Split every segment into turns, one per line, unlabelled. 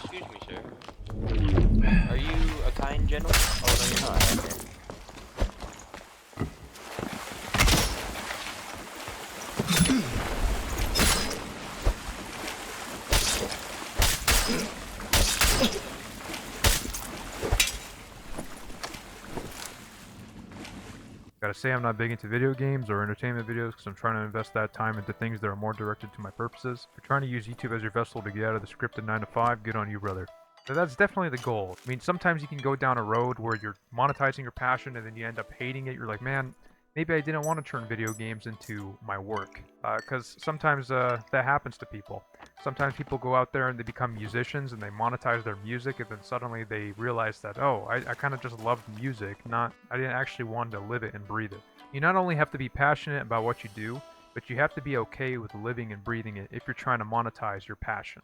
Excuse me, sir. Are you a kind gentleman? Oh, no, you're not. Okay.
Gotta say I'm not big into video games or entertainment videos because I'm trying to invest that time into things that are more directed to my purposes. If you're trying to use YouTube as your vessel to get out of the scripted 9 to 5, good on you, brother. So that's definitely the goal. I mean, sometimes you can go down a road where you're monetizing your passion and then you end up hating it. You're like, man, maybe I didn't want to turn video games into my work. Because sometimes that happens to people. Sometimes people go out there and they become musicians and they monetize their music and then suddenly they realize that, oh, I kind of just loved music, I didn't actually want to live it and breathe it. You not only have to be passionate about what you do, but you have to be okay with living and breathing it if you're trying to monetize your passion.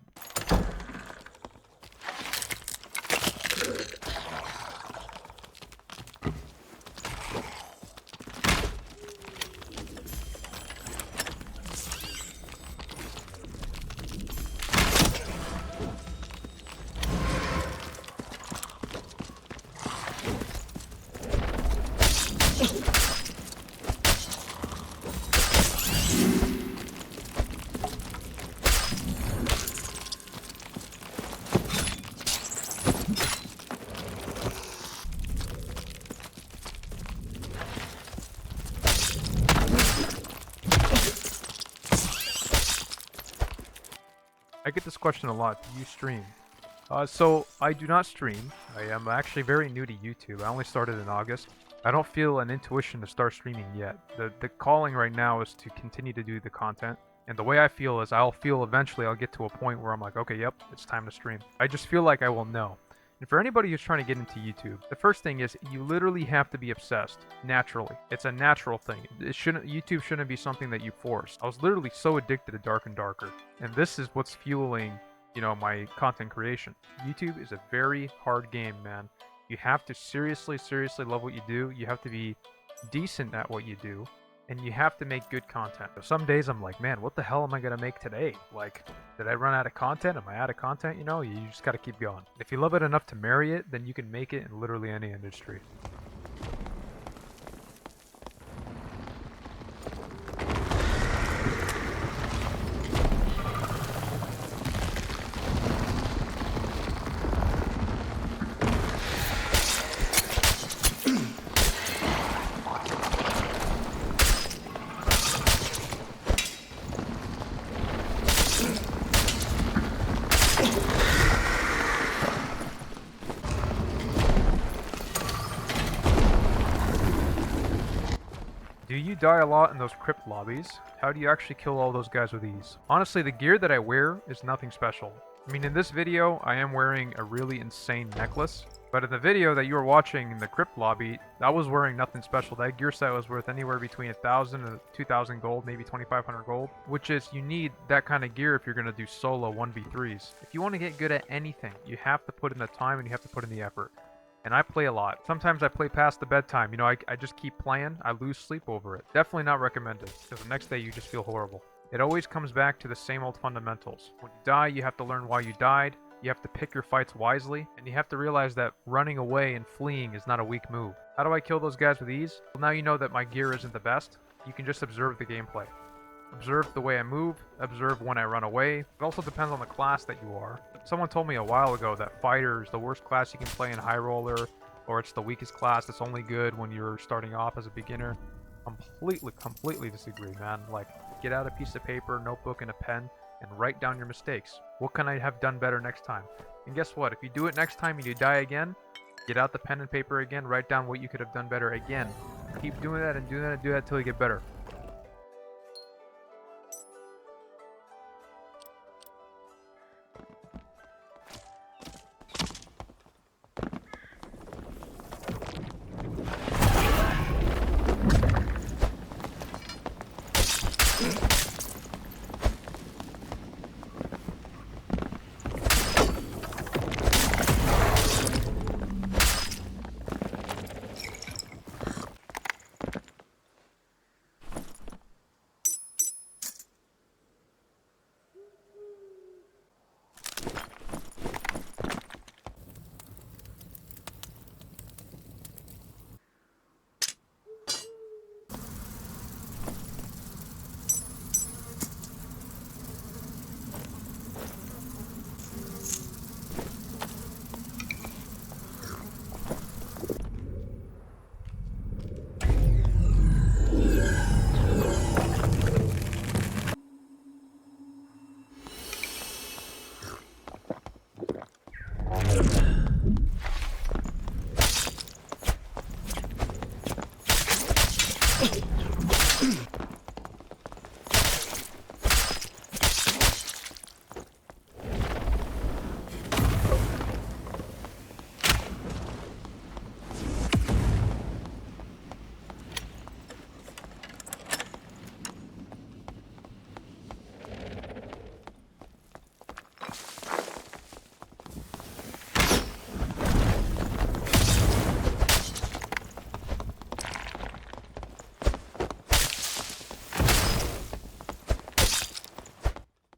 I get this question a lot. Do you stream? So I do not stream. I am actually very new to YouTube. I only started in August. I don't feel an intuition to start streaming yet. The calling right now is to continue to do the content. And the way I feel is I'll feel eventually I'll get to a point where I'm like, okay, yep, it's time to stream. I just feel like I will know. And for anybody who's trying to get into YouTube, the first thing is you literally have to be obsessed naturally. It's a natural thing. YouTube shouldn't be something that you force. I was literally so addicted to Dark and Darker, and this is what's fueling, my content creation. YouTube is a very hard game, man. You have to seriously love what you do. You have to be decent at what you do. And you have to make good content. Some days I'm like, man, what the hell am I gonna make today? Like, did I run out of content? Am I out of content? You just gotta keep going. If you love it enough to marry it, then you can make it in literally any industry. Do you die a lot in those crypt lobbies? How do you actually kill all those guys with ease? Honestly, the gear that I wear is nothing special. I mean, in this video, I am wearing a really insane necklace, but in the video that you were watching in the crypt lobby, I was wearing nothing special. That gear set was worth anywhere between 1,000 and 2,000 gold, maybe 2,500 gold, which is, you need that kind of gear if you're going to do solo 1v3s. If you want to get good at anything, you have to put in the time and you have to put in the effort. And I play a lot. Sometimes I play past the bedtime. I just keep playing. I lose sleep over it. Definitely not recommended, because the next day you just feel horrible. It always comes back to the same old fundamentals. When you die, you have to learn why you died. You have to pick your fights wisely. And you have to realize that running away and fleeing is not a weak move. How do I kill those guys with ease? Well, now you know that my gear isn't the best. You can just observe the gameplay. Observe the way I move, observe when I run away. It also depends on the class that you are. Someone told me a while ago that fighter is the worst class you can play in High Roller, or it's the weakest class, it's only good when you're starting off as a beginner. Completely disagree, man. Like, get out a piece of paper, notebook, and a pen, and write down your mistakes. What can I have done better next time? And guess what? If you do it next time and you die again, Get out the pen and paper again, write down what you could have done better again. Keep doing that and doing that and do that until you get better.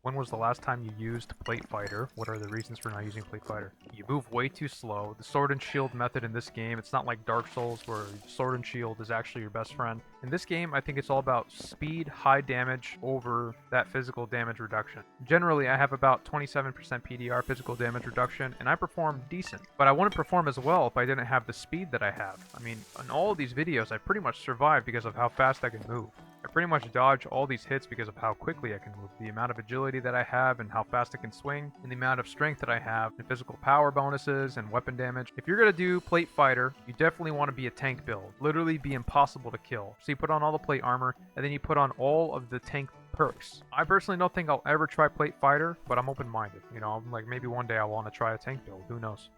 When was the last time you used Plate Fighter? What are the reasons for not using Plate Fighter? You move way too slow. The sword and shield method in this game, it's not like Dark Souls where sword and shield is actually your best friend. In this game, I think it's all about speed, high damage over that physical damage reduction. Generally, I have about 27% PDR physical damage reduction, and I perform decent. But I wouldn't perform as well if I didn't have the speed that I have. I mean, in all of these videos, I pretty much survive because of how fast I can move. I pretty much dodge all these hits because of how quickly I can move, the amount of agility that I have and how fast I can swing, and the amount of strength that I have, and physical power bonuses and weapon damage. If you're going to do Plate Fighter, you definitely want to be a tank build. Literally be impossible to kill. So you put on all the plate armor, and then you put on all of the tank perks. I personally don't think I'll ever try Plate Fighter, but I'm open-minded. You know, like maybe one day I want to try a tank build. Who knows?